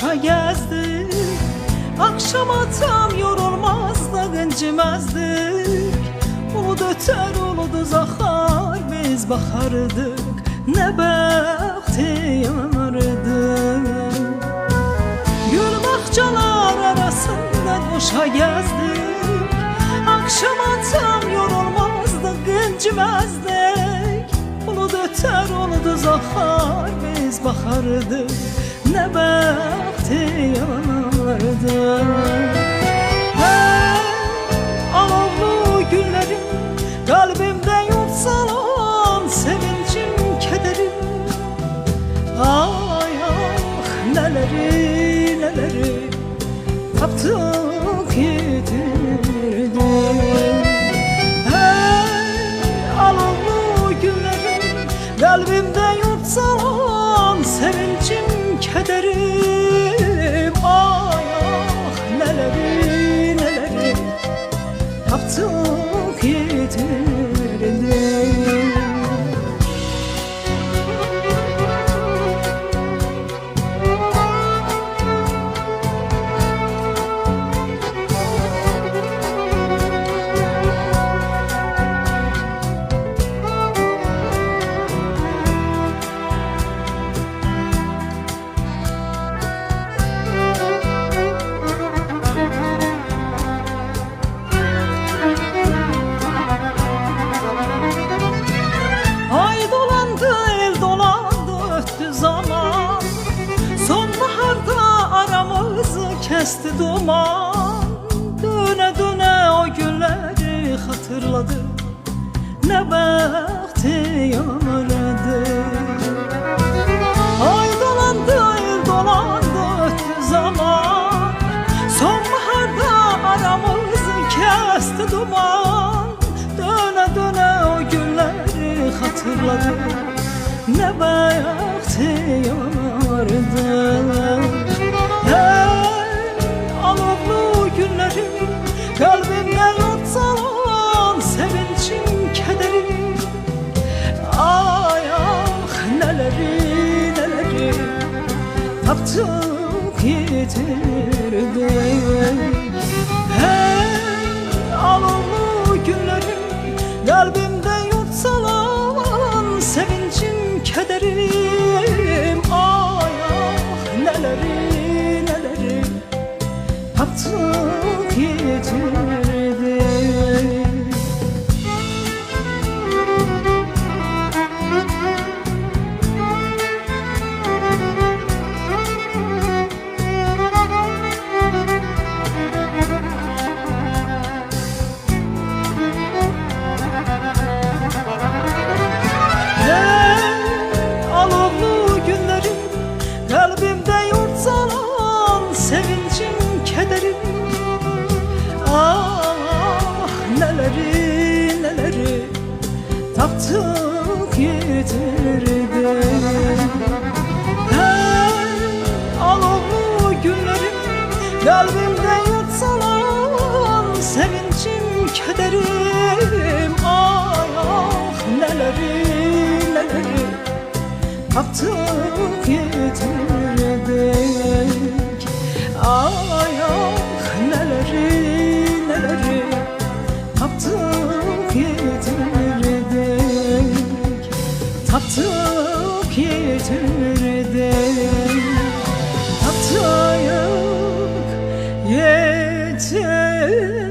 koşa gezdik. Akşama tam yorulmazdık, incimezdik. Ulud öter, uluduz akar, biz bakardık. Ne bahtiyardık. Gül bahçalar arasında koşa gezdik. Akşama tam yorulmazdık, incimezdik. Ulud öter, uluduz akar, biz bakardık. Ne bahtiyardık. Hey, alovlu günlerim kalbimde yurtsalan, sevincim, kederim. Ay ah, neleri neleri taptık yitirdik. Hey, alovlu günlerim kalbimde yurtsalan, sevincim, kederim. Ay ah, neleri neleri taptık yitirdik. Kesti duman, döne döne o günleri hatırladım. Ne bahtiyardı. Ay dolandı, yıl dolandı, öttü zaman. Sonbaharda aramızı kesti duman. Döne döne o günleri hatırladım. Ne bahtiyardı. Kalbimde yurtsalan, sevincim, kederim. Ay ah, neleri neleri taptık yitirdik. Hey, alovlu günlerim kalbimde yurtsalan, sevincim, kederim. Ay ah, neleri neleri taptık yitirdik. Kalbimde yurtsalan, sevincim, kederim. Ah, neleri neleri taptık yitirdik. Hey, alovlu günlerim kalbimde yurtsalan, sevincim, kederim. Ay ah, neleri neleri taptık yitirdik. Ay ah, neleri neleri taptık yitirdik. Taptık yitirdik. Taptık yitirdik.